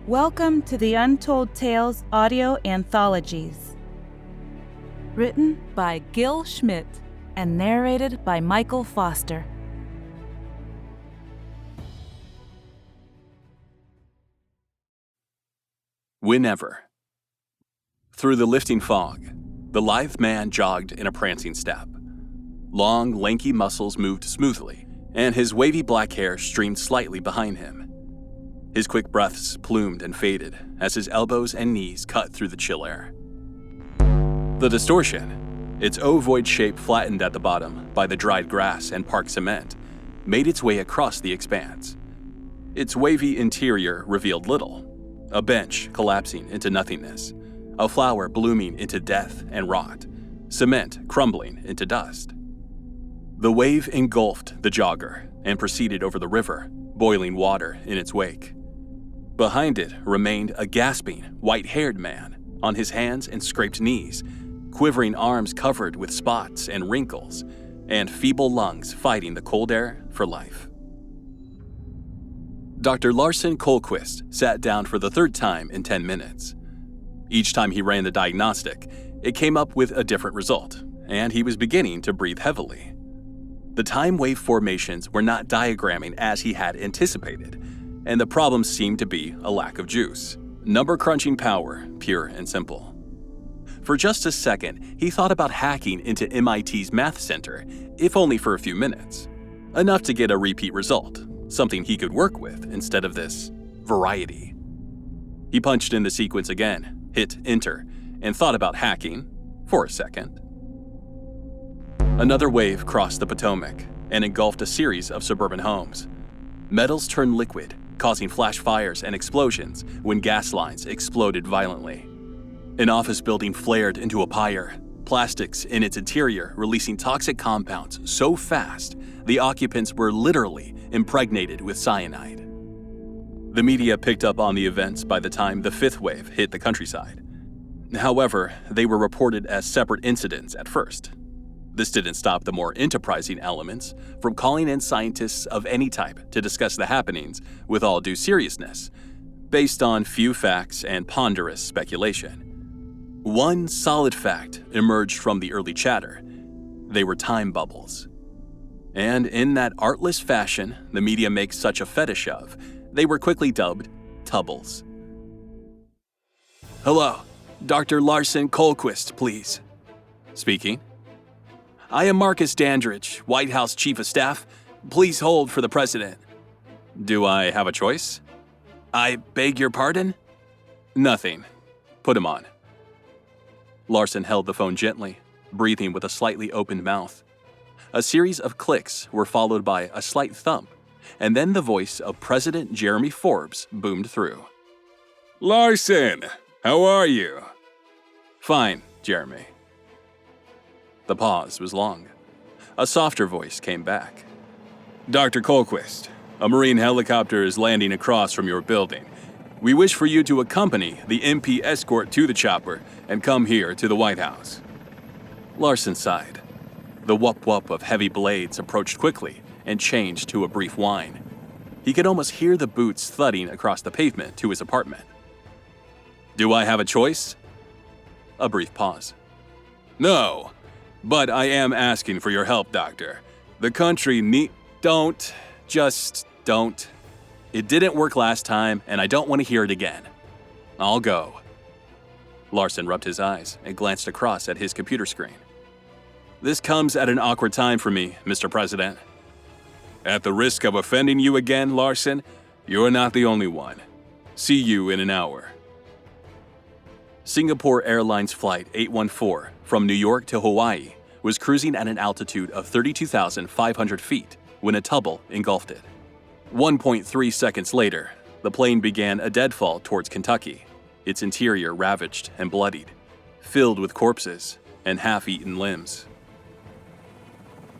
Welcome to the Untold Tales audio anthologies. Written by Gil Schmidt and narrated by Michael Foster. Whenver. Through the lifting fog, the lithe man jogged in a prancing step. Long, lanky muscles moved smoothly, and his wavy black hair streamed slightly behind him. His quick breaths plumed and faded as his elbows and knees cut through the chill air. The distortion, its ovoid shape flattened at the bottom by the dried grass and park cement, made its way across the expanse. Its wavy interior revealed little: a bench collapsing into nothingness, a flower blooming into death and rot, cement crumbling into dust. The wave engulfed the jogger and proceeded over the river, boiling water in its wake. Behind it remained a gasping, white-haired man on his hands and scraped knees, quivering arms covered with spots and wrinkles, and feeble lungs fighting the cold air for life. Dr. Larsen Kohlquist sat down for the third time in 10 minutes. Each time he ran the diagnostic, it came up with a different result, and he was beginning to breathe heavily. The time wave formations were not diagramming as he had anticipated, and the problem seemed to be a lack of juice. Number-crunching power, pure and simple. For just a second, he thought about hacking into MIT's math center, if only for a few minutes. Enough to get a repeat result, something he could work with instead of this variety. He punched in the sequence again, hit enter, and thought about hacking for a second. Another wave crossed the Potomac and engulfed a series of suburban homes. Metals turned liquid, causing flash fires and explosions when gas lines exploded violently. An office building flared into a pyre, plastics in its interior releasing toxic compounds so fast the occupants were literally impregnated with cyanide. The media picked up on the events by the time the fifth wave hit the countryside. However, they were reported as separate incidents at first. This didn't stop the more enterprising elements from calling in scientists of any type to discuss the happenings with all due seriousness, based on few facts and ponderous speculation. One solid fact emerged from the early chatter: they were time bubbles. And in that artless fashion the media makes such a fetish of, they were quickly dubbed tubbles. "Hello, Dr. Larsen Kohlquist, please." Speaking. "I am Marcus Dandridge, White House Chief of Staff. Please hold for the President." "Do I have a choice?" "I beg your pardon?" "Nothing. Put him on." Larsen held the phone gently, breathing with a slightly opened mouth. A series of clicks were followed by a slight thump, and then the voice of President Jeremy Forbes boomed through. "Larsen, how are you?" "Fine, Jeremy." The pause was long. A softer voice came back. "Dr. Kohlquist, a Marine helicopter is landing across from your building. We wish for you to accompany the MP escort to the chopper and come here to the White House." Larsen sighed. The whoop-whoop of heavy blades approached quickly and changed to a brief whine. He could almost hear the boots thudding across the pavement to his apartment. "Do I have a choice?" A brief pause. "No. But I am asking for your help, Doctor. The country Don't. Just don't. It didn't work last time, and I don't want to hear it again. I'll go." Larsen rubbed his eyes and glanced across at his computer screen. "This comes at an awkward time for me, Mr. President." "At the risk of offending you again, Larsen, you're not the only one. See you in an hour." Singapore Airlines Flight 814 from New York to Hawaii was cruising at an altitude of 32,500 feet when a tubble engulfed it. 1.3 seconds later, the plane began a deadfall towards Kentucky, its interior ravaged and bloodied, filled with corpses and half-eaten limbs.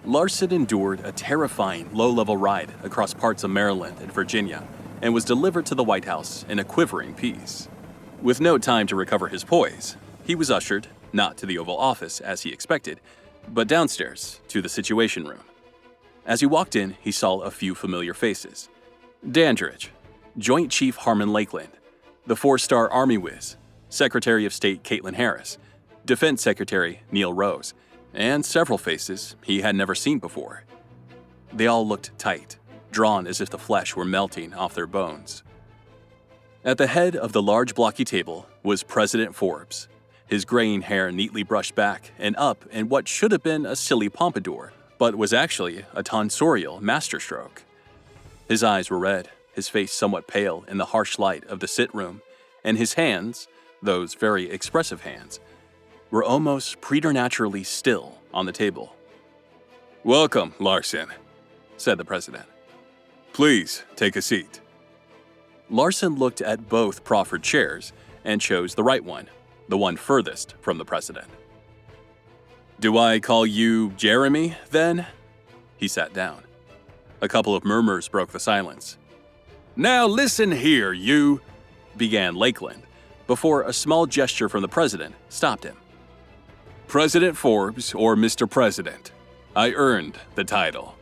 Larsen endured a terrifying low-level ride across parts of Maryland and Virginia and was delivered to the White House in a quivering piece. With no time to recover his poise, he was ushered, not to the Oval Office as he expected, but downstairs to the Situation Room. As he walked in, he saw a few familiar faces. Dandridge, Joint Chief Harmon Lakeland, the 4-star Army whiz, Secretary of State Caitlin Harris, Defense Secretary Neil Rose, and several faces he had never seen before. They all looked tight, drawn as if the flesh were melting off their bones. At the head of the large blocky table was President Forbes, his graying hair neatly brushed back and up in what should have been a silly pompadour, but was actually a tonsorial masterstroke. His eyes were red, his face somewhat pale in the harsh light of the sit-room, and his hands, those very expressive hands, were almost preternaturally still on the table. "Welcome, Larson," said the president. "Please take a seat." Larson looked at both proffered chairs and chose the right one, the one furthest from the president. "Do I call you Jeremy, then?" He sat down. A couple of murmurs broke the silence. "Now listen here, you," began Lakeland, before a small gesture from the president stopped him. "President Forbes or Mr. President, I earned the title."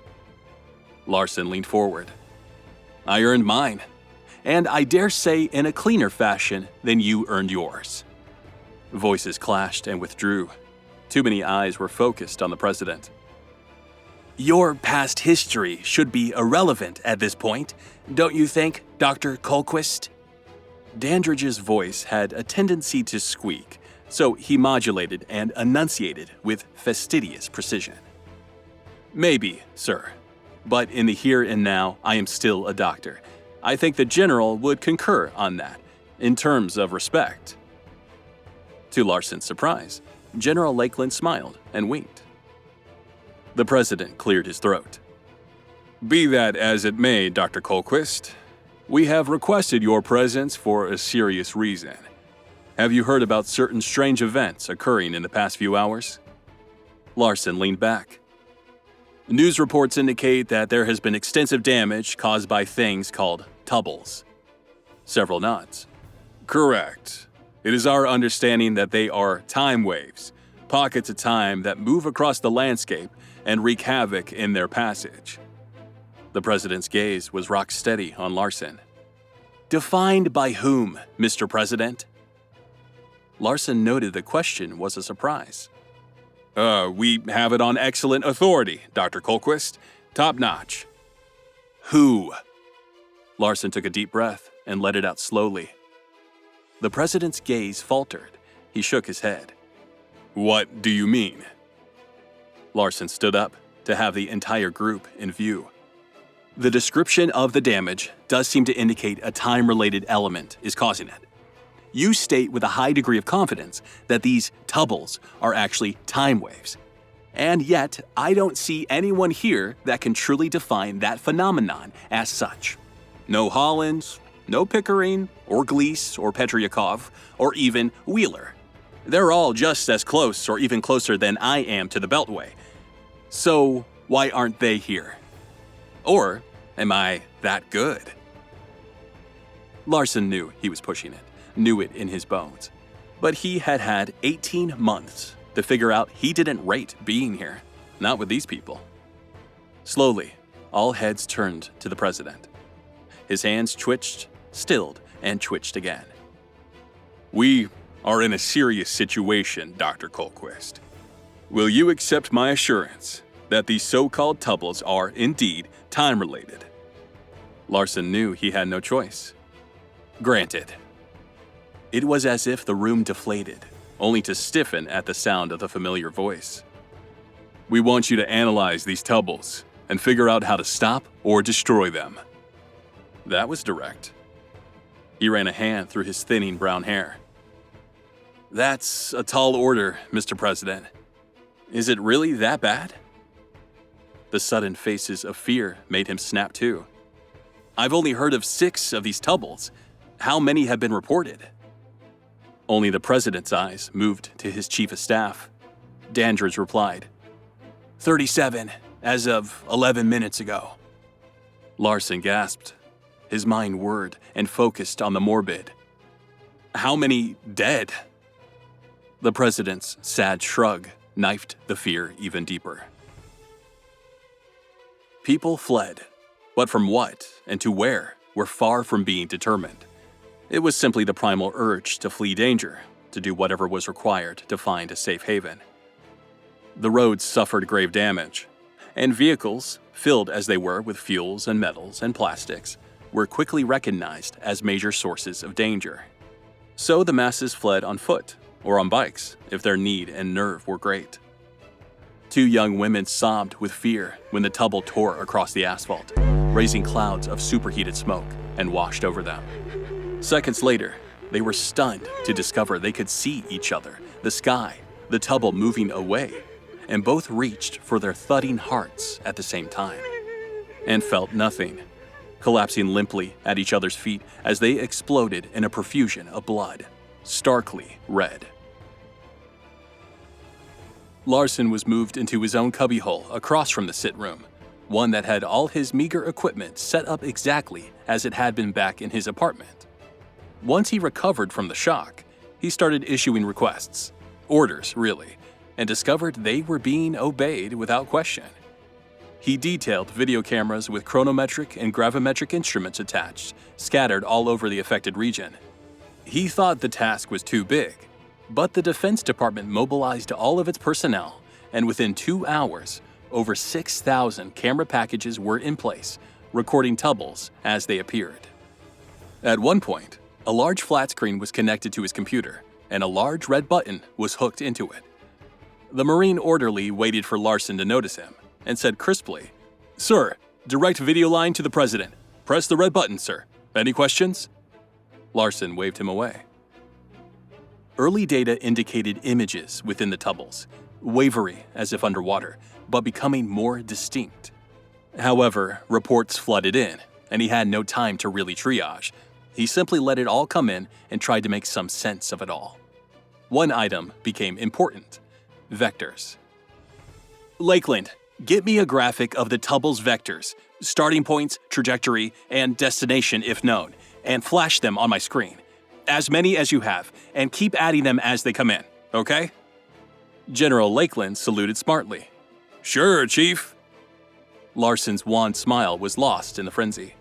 Larson leaned forward. "I earned mine, and I dare say in a cleaner fashion than you earned yours." Voices clashed and withdrew. Too many eyes were focused on the president. "Your past history should be irrelevant at this point, don't you think, Dr. Colquist?" Dandridge's voice had a tendency to squeak, so he modulated and enunciated with fastidious precision. "Maybe, sir. But in the here and now, I am still a doctor. I think the general would concur on that, in terms of respect." To Larson's surprise, General Lakeland smiled and winked. The president cleared his throat. "Be that as it may, Dr. Colquist, we have requested your presence for a serious reason. Have you heard about certain strange events occurring in the past few hours?" Larson leaned back. "News reports indicate that there has been extensive damage caused by things called tubbles." Several nods. "Correct. It is our understanding that they are time waves, pockets of time that move across the landscape and wreak havoc in their passage." The president's gaze was rock steady on Larson. "Defined by whom, Mr. President?" Larson noted the question was a surprise. We have it on excellent authority, Dr. Colquist. Top notch." "Who?" Larson took a deep breath and let it out slowly. The president's gaze faltered. He shook his head. "What do you mean?" Larson stood up to have the entire group in view. "The description of the damage does seem to indicate a time-related element is causing it. You state with a high degree of confidence that these tubbles are actually time waves. And yet, I don't see anyone here that can truly define that phenomenon as such. No Hollins, no Pickering, or Glees, or Petriakov, or even Wheeler. They're all just as close or even closer than I am to the Beltway. So, why aren't they here? Or, am I that good?" Larson knew he was pushing it, knew it in his bones. But he had had 18 months to figure out he didn't rate being here, not with these people. Slowly, all heads turned to the president. His hands twitched, stilled, and twitched again. "We are in a serious situation, Dr. Colquist. Will you accept my assurance that these so-called tubbles are indeed time-related?" Larson knew he had no choice. "Granted." It was as if the room deflated, only to stiffen at the sound of the familiar voice. "We want you to analyze these tubbles and figure out how to stop or destroy them." That was direct. He ran a hand through his thinning brown hair. "That's a tall order, Mr. President. Is it really that bad?" The sudden faces of fear made him snap to. "I've only heard of 6 of these tubbles. How many have been reported?" Only the president's eyes moved to his chief of staff. Dandridge replied, 37, as of 11 minutes ago." Larson gasped. His mind whirred and focused on the morbid. "How many dead?" The president's sad shrug knifed the fear even deeper. People fled, but from what and to where were far from being determined. It was simply the primal urge to flee danger, to do whatever was required to find a safe haven. The roads suffered grave damage, and vehicles, filled as they were with fuels and metals and plastics, were quickly recognized as major sources of danger. So the masses fled on foot or on bikes if their need and nerve were great. 2 young women sobbed with fear when the tubble tore across the asphalt, raising clouds of superheated smoke and washed over them. Seconds later, they were stunned to discover they could see each other, the sky, the tubble moving away, and both reached for their thudding hearts at the same time, and felt nothing, collapsing limply at each other's feet as they exploded in a profusion of blood, starkly red. Larson was moved into his own cubbyhole across from the sit room, one that had all his meager equipment set up exactly as it had been back in his apartment. Once he recovered from the shock, he started issuing requests, orders really, and discovered they were being obeyed without question. He detailed video cameras with chronometric and gravimetric instruments attached, scattered all over the affected region. He thought the task was too big, but the Defense Department mobilized all of its personnel, and within 2 hours, over 6,000 camera packages were in place, recording tubbles as they appeared. At one point, a large flat screen was connected to his computer, and a large red button was hooked into it. The Marine orderly waited for Larson to notice him, and said crisply, "Sir, direct video line to the President. Press the red button, sir. Any questions?" Larson waved him away. Early data indicated images within the tubbles, wavery as if underwater, but becoming more distinct. However, reports flooded in, and he had no time to really triage. He simply let it all come in and tried to make some sense of it all. One item became important: vectors. "Lakeland, get me a graphic of the tubble's vectors, starting points, trajectory, and destination if known, and flash them on my screen. As many as you have, and keep adding them as they come in, okay?" General Lakeland saluted smartly. "Sure, Chief." Larson's wan smile was lost in the frenzy.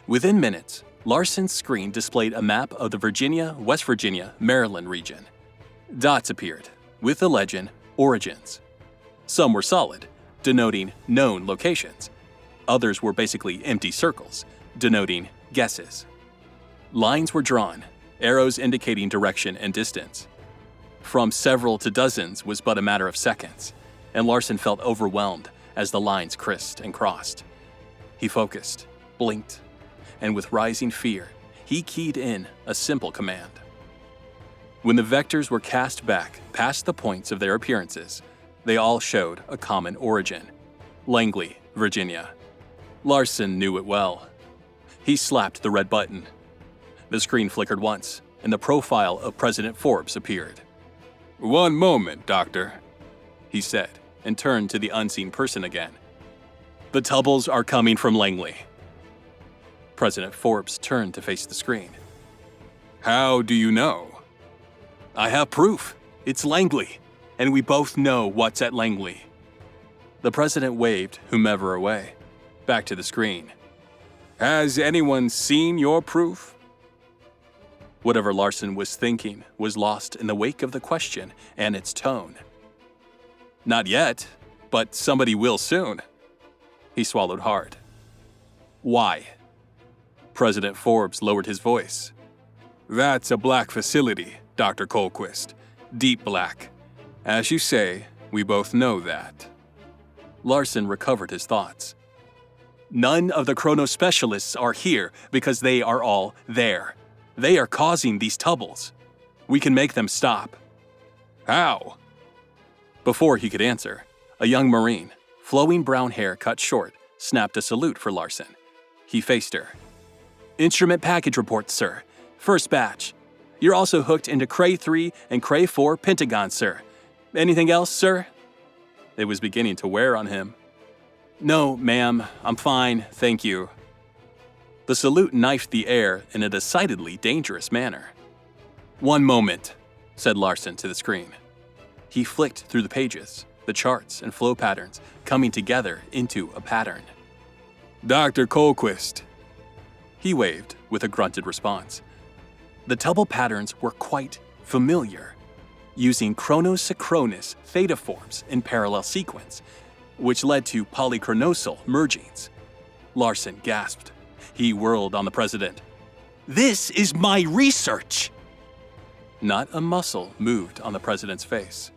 Within minutes, Larson's screen displayed a map of the Virginia, West Virginia, Maryland region. Dots appeared, with the legend, Origins. Some were solid, denoting known locations. Others were basically empty circles, denoting guesses. Lines were drawn, arrows indicating direction and distance. From several to dozens was but a matter of seconds, and Larson felt overwhelmed as the lines crisped and crossed. He focused, blinked, and with rising fear, he keyed in a simple command. When the vectors were cast back past the points of their appearances, they all showed a common origin: Langley, Virginia. Larson knew it well. He slapped the red button. The screen flickered once, and the profile of President Forbes appeared. "One moment, Doctor," he said, and turned to the unseen person again. "The tubbles are coming from Langley." President Forbes turned to face the screen. "How do you know?" "I have proof. It's Langley, and we both know what's at Langley." The president waved whomever away, back to the screen. "Has anyone seen your proof?" Whatever Larson was thinking was lost in the wake of the question and its tone. "Not yet, but somebody will soon." He swallowed hard. "Why?" President Forbes lowered his voice. "That's a black facility, Dr. Colquist. Deep black. As you say, we both know that." Larson recovered his thoughts. "None of the chrono specialists are here because they are all there. They are causing these tubbles. We can make them stop." "How?" Before he could answer, a young Marine, flowing brown hair cut short, snapped a salute for Larson. He faced her. "Instrument package reports, sir. First batch. You're also hooked into Cray 3 and Cray 4 Pentagon, sir. Anything else, sir?" It was beginning to wear on him. "No, ma'am. I'm fine, thank you." The salute knifed the air in a decidedly dangerous manner. "One moment," said Larson to the screen. He flicked through the pages, the charts and flow patterns coming together into a pattern. "Dr. Colquist." He waved with a grunted response, The tubble patterns were quite familiar, using chronosynchronous theta forms in parallel sequence, which led to polychronosal mergings. Larson gasped. He whirled on the president. "This is my research!" Not a muscle moved on the president's face.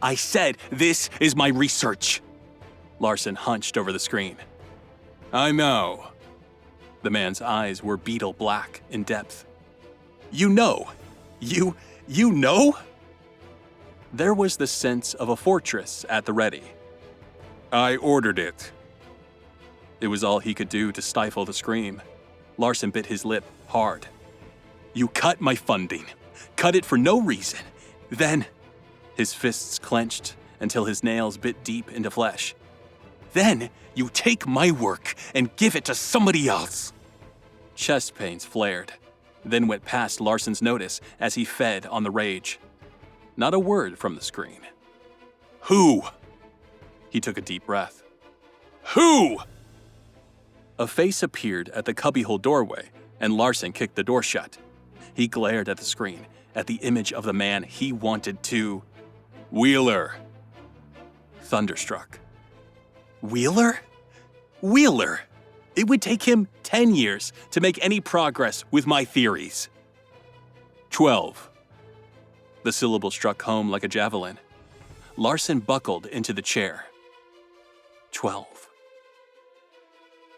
"I said this is my research!" Larson hunched over the screen. "I know." The man's eyes were beetle black in depth. "You know? You know?" There was the sense of a fortress at the ready. "I ordered it." It was all he could do to stifle the scream. Larson bit his lip hard. "You cut my funding. Cut it for no reason. Then..." His fists clenched until his nails bit deep into flesh. "Then you take my work and give it to somebody else." Chest pains flared, then went past Larson's notice as he fed on the rage. Not a word from the screen. "Who?" He took a deep breath. "Who?" A face appeared at the cubbyhole doorway, and Larson kicked the door shut. He glared at the screen, at the image of the man he wanted to... Wheeler. Thunderstruck. Wheeler? Wheeler! It would take him 10 years to make any progress with my theories. 12. The syllable struck home like a javelin. Larson buckled into the chair. 12.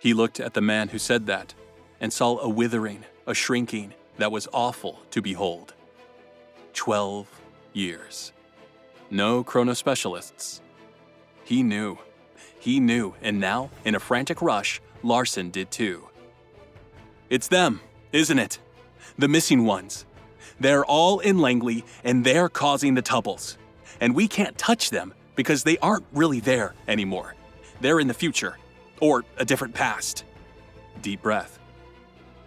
He looked at the man who said that and saw a withering, a shrinking that was awful to behold. 12 years. No chronospecialists. He knew, and now, in a frantic rush, Larson did too. "It's them, isn't it? The missing ones. They're all in Langley, and they're causing the tubbles. And we can't touch them because they aren't really there anymore. They're in the future, or a different past." Deep breath.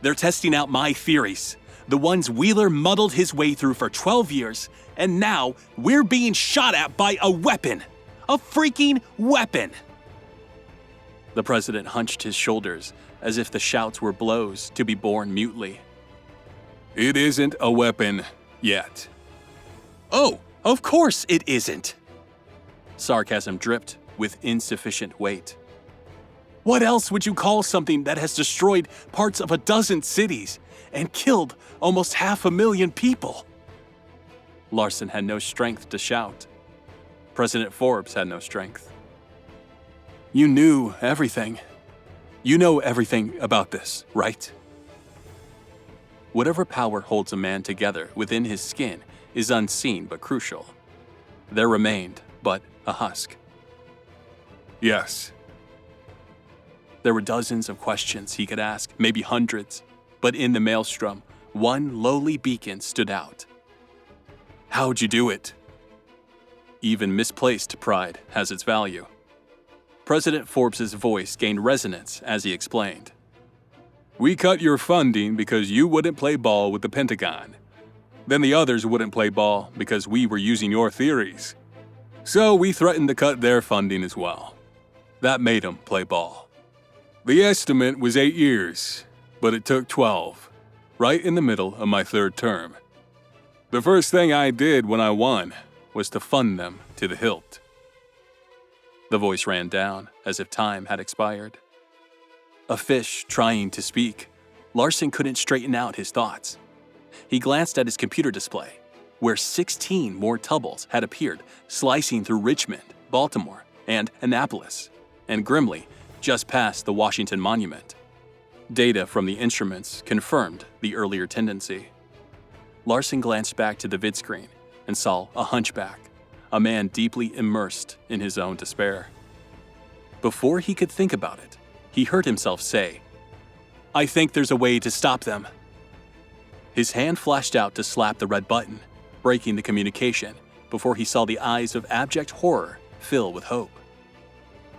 "They're testing out my theories, the ones Wheeler muddled his way through for 12 years, and now we're being shot at by a weapon. A freaking weapon!" The president hunched his shoulders as if the shouts were blows to be borne mutely. "It isn't a weapon yet." "Oh, of course it isn't!" Sarcasm dripped with insufficient weight. "What else would you call something that has destroyed parts of a dozen cities and killed almost 500,000 people?" Larson had no strength to shout. President Forbes had no strength. "You knew everything. You know everything about this, right?" Whatever power holds a man together within his skin is unseen but crucial. There remained but a husk. "Yes." There were dozens of questions he could ask, maybe hundreds, but in the maelstrom, one lowly beacon stood out. "How'd you do it?" Even misplaced pride has its value. President Forbes' voice gained resonance as he explained. "We cut your funding because you wouldn't play ball with the Pentagon. Then the others wouldn't play ball because we were using your theories. So we threatened to cut their funding as well. That made them play ball. The estimate was 8 years, but it took 12, right in the middle of my third term. The first thing I did when I won was to fund them to the hilt." The voice ran down as if time had expired. A fish trying to speak, Larson couldn't straighten out his thoughts. He glanced at his computer display, where 16 more tubbles had appeared, slicing through Richmond, Baltimore, and Annapolis, and grimly just past the Washington Monument. Data from the instruments confirmed the earlier tendency. Larson glanced back to the vid screen and saw a hunchback, a man deeply immersed in his own despair. Before he could think about it, he heard himself say, "I think there's a way to stop them." His hand flashed out to slap the red button, breaking the communication before he saw the eyes of abject horror fill with hope.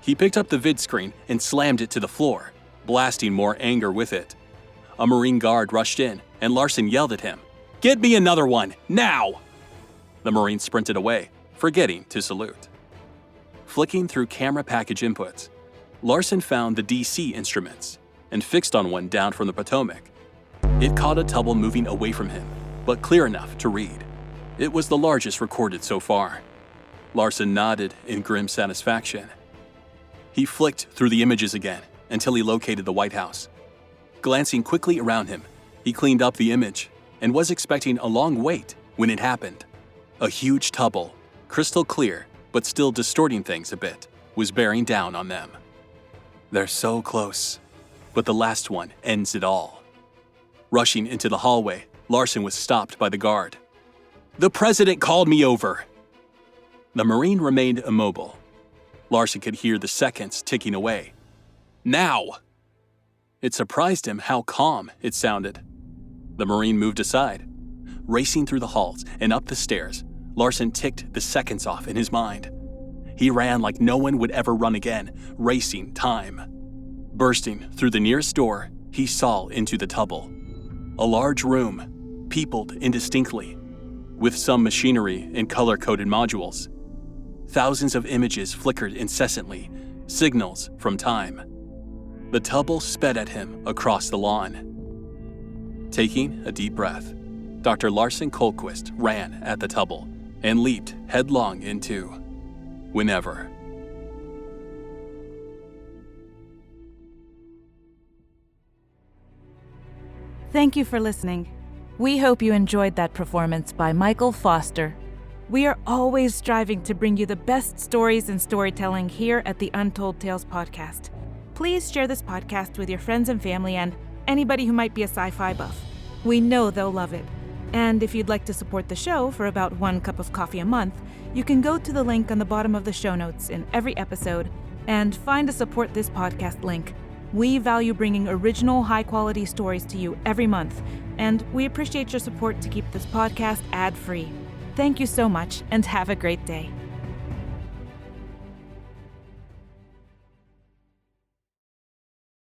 He picked up the vid screen and slammed it to the floor, blasting more anger with it. A Marine guard rushed in, and Larson yelled at him, "Get me another one, now!" The Marine sprinted away, forgetting to salute. Flicking through camera package inputs, Larson found the DC instruments and fixed on one down from the Potomac. It caught a tubble moving away from him, but clear enough to read. It was the largest recorded so far. Larson nodded in grim satisfaction. He flicked through the images again until he located the White House. Glancing quickly around him, he cleaned up the image and was expecting a long wait when it happened. A huge tubble, crystal clear but still distorting things a bit, was bearing down on them. They're so close, but the last one ends it all. Rushing into the hallway, Larson was stopped by the guard. "The president called me over." The Marine remained immobile. Larson could hear the seconds ticking away. "Now!" It surprised him how calm it sounded. The Marine moved aside. Racing through the halls and up the stairs, Larson ticked the seconds off in his mind. He ran like no one would ever run again, racing time. Bursting through the nearest door, he saw into the tubble. A large room, peopled indistinctly, with some machinery and color-coded modules. Thousands of images flickered incessantly, signals from time. The tubble sped at him across the lawn. Taking a deep breath, Dr. Larson Colquist ran at the tubble and leaped headlong into Whenver. Thank you for listening. We hope you enjoyed that performance by Michael Foster. We are always striving to bring you the best stories and storytelling here at the Untold Tales podcast. Please share this podcast with your friends and family and anybody who might be a sci-fi buff. We know they'll love it. And if you'd like to support the show for about 1 cup of coffee a month, you can go to the link on the bottom of the show notes in every episode and find a Support This Podcast link. We value bringing original, high-quality stories to you every month, and we appreciate your support to keep this podcast ad-free. Thank you so much, and have a great day.